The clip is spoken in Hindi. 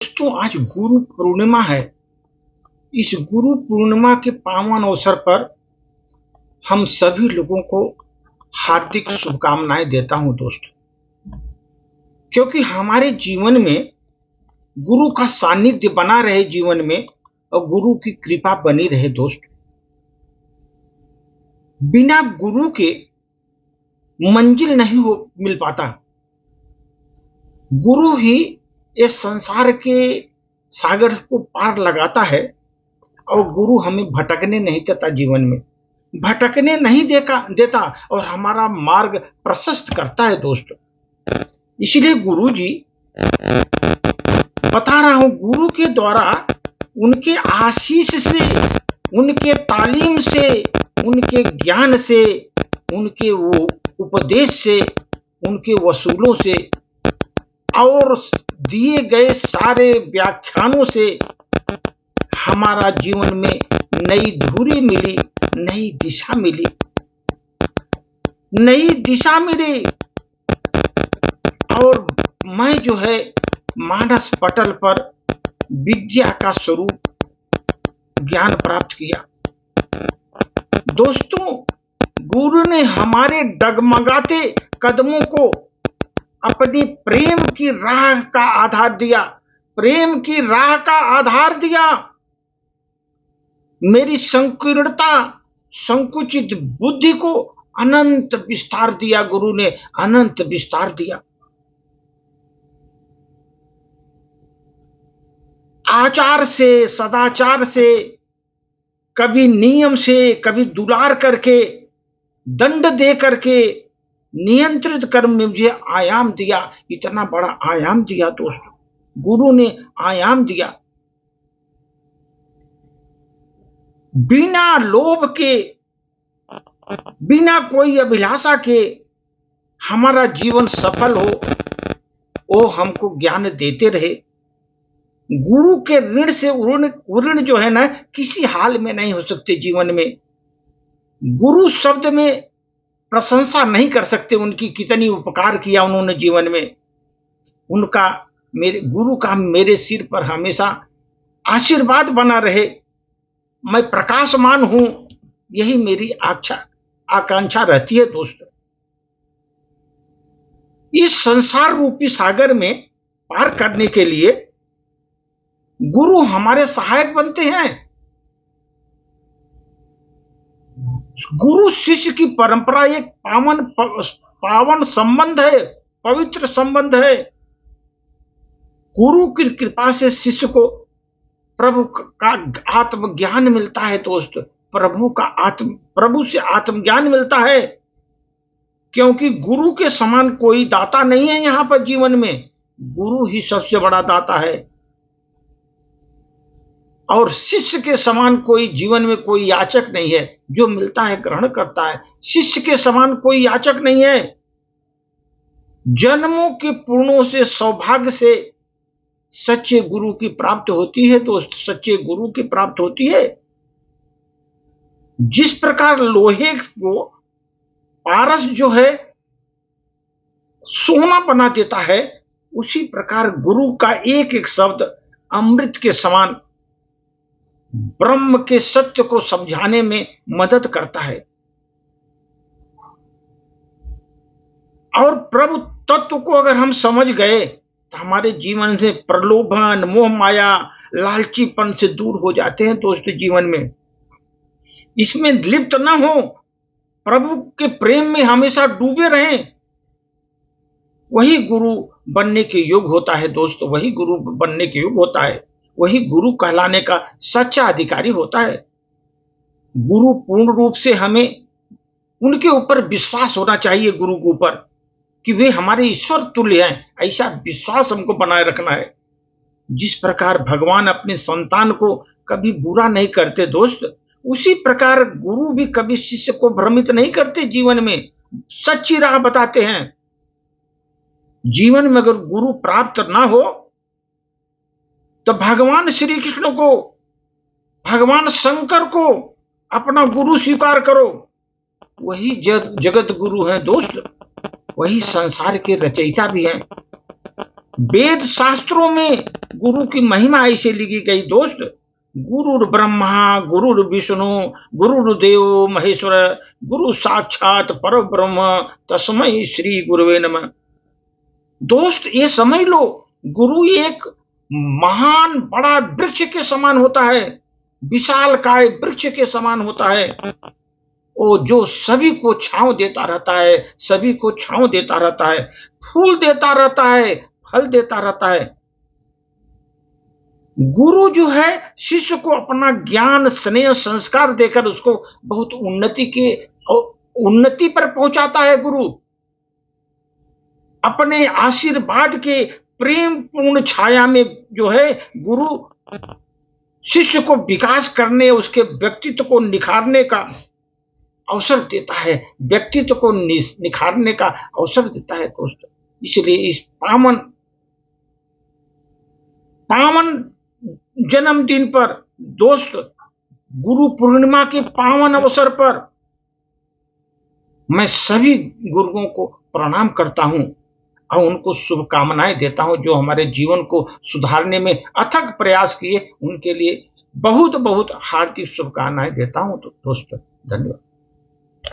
दोस्तों, आज गुरु पूर्णिमा है। इस गुरु पूर्णिमा के पावन अवसर पर हम सभी लोगों को हार्दिक शुभकामनाएं देता हूं दोस्तों, क्योंकि हमारे जीवन में गुरु का सानिध्य बना रहे जीवन में और गुरु की कृपा बनी रहे दोस्तों। बिना गुरु के मंजिल नहीं हो मिल पाता। गुरु ही इस संसार के सागर को पार लगाता है और गुरु हमें भटकने नहीं देता, जीवन में भटकने नहीं देता और हमारा मार्ग प्रशस्त करता है दोस्तों। इसलिए गुरु जी बता रहा हूं, गुरु के द्वारा उनके आशीष से, उनके तालीम से, उनके ज्ञान से, उनके वो उपदेश से, उनके वसूलों से और दिए गए सारे व्याख्यानों से हमारा जीवन में नई धुरी मिली, नई दिशा मिली, नई दिशा मिली। और मैं जो है मानस पटल पर विद्या का स्वरूप ज्ञान प्राप्त किया। दोस्तों, गुरु ने हमारे डगमगाते कदमों को अपनी प्रेम की राह का आधार दिया, प्रेम की राह का आधार दिया। मेरी संकीर्णता, संकुचित बुद्धि को अनंत विस्तार दिया, गुरु ने अनंत विस्तार दिया। आचार से, सदाचार से, कभी नियम से, कभी दुलार करके, दंड दे करके नियंत्रित कर मुझे आयाम दिया। इतना बड़ा आयाम दिया दोस्तों, गुरु ने आयाम दिया। बिना लोभ के, बिना कोई अभिलाषा के हमारा जीवन सफल हो, वो हमको ज्ञान देते रहे। गुरु के ऋण से ऋण जो है ना, किसी हाल में नहीं हो सकते जीवन में। गुरु शब्द में प्रशंसा नहीं कर सकते उनकी, कितनी उपकार किया उन्होंने जीवन में। उनका, मेरे गुरु का मेरे सिर पर हमेशा आशीर्वाद बना रहे। मैं प्रकाशमान हूं, यही मेरी आकांक्षा रहती है दोस्तों। इस संसार रूपी सागर में पार करने के लिए गुरु हमारे सहायक बनते हैं। गुरु शिष्य की परंपरा एक पावन संबंध है, पवित्र संबंध है। गुरु की कृपा से शिष्य को प्रभु का आत्मज्ञान मिलता है दोस्त। प्रभु से आत्मज्ञान मिलता है, क्योंकि गुरु के समान कोई दाता नहीं है यहां पर जीवन में। गुरु ही सबसे बड़ा दाता है और शिष्य के समान कोई जीवन में कोई याचक नहीं है। जो मिलता है ग्रहण करता है। शिष्य के समान कोई याचक नहीं है। जन्मों के पूर्णों से, सौभाग्य से सच्चे गुरु की प्राप्त होती है दोस्त, सच्चे गुरु की प्राप्त होती है। जिस प्रकार लोहे को पारस जो है सोना बना देता है, उसी प्रकार गुरु का एक एक शब्द अमृत के समान ब्रह्म के सत्य को समझाने में मदद करता है। और प्रभु तत्व को अगर हम समझ गए तो हमारे जीवन से प्रलोभन, मोह माया, लालचीपन से दूर हो जाते हैं दोस्तों। जीवन में इसमें लिप्त ना हो, प्रभु के प्रेम में हमेशा डूबे रहें, वही गुरु बनने के योग्य होता है दोस्तों। वही गुरु बनने के योग्य होता है, वही गुरु कहलाने का सच्चा अधिकारी होता है। गुरु पूर्ण रूप से हमें उनके ऊपर विश्वास होना चाहिए, गुरु के ऊपर, कि वे हमारे ईश्वर तुल्य हैं। ऐसा विश्वास हमको बनाए रखना है। जिस प्रकार भगवान अपने संतान को कभी बुरा नहीं करते दोस्त, उसी प्रकार गुरु भी कभी शिष्य को भ्रमित नहीं करते। जीवन में सच्ची राह बताते हैं। जीवन में अगर गुरु प्राप्त ना हो तो भगवान श्री कृष्ण को, भगवान शंकर को अपना गुरु स्वीकार करो। वही जगत गुरु हैं दोस्त, वही संसार के रचयिता भी हैं। वेद शास्त्रों में गुरु की महिमा ऐसे लिखी गई दोस्त, गुरुर ब्रह्मा गुरुर विष्णु गुरुर्देव महेश्वर गुरु साक्षात पर ब्रह्म तस्मै श्री गुरुवे नमः। दोस्त ये समझ लो, गुरु एक महान बड़ा वृक्ष के समान होता है, विशालकाय वृक्ष के समान होता है, वो जो सभी को छांव देता रहता है, सभी को छांव देता रहता है, फूल देता रहता है, फल देता रहता है। गुरु जो है शिष्य को अपना ज्ञान स्नेह संस्कार देकर उसको बहुत उन्नति पर पहुंचाता है। गुरु अपने आशीर्वाद के प्रेम पूर्ण छाया में जो है गुरु शिष्य को विकास करने, उसके व्यक्तित्व को निखारने का अवसर देता है, व्यक्तित्व को निखारने का अवसर देता है दोस्त। इसलिए इस पावन जन्मदिन पर दोस्त, गुरु पूर्णिमा के पावन अवसर पर मैं सभी गुरुओं को प्रणाम करता हूं और उनको शुभकामनाएं देता हूं, जो हमारे जीवन को सुधारने में अथक प्रयास किए, उनके लिए बहुत बहुत हार्दिक शुभकामनाएं देता हूं। तो दोस्त धन्यवाद।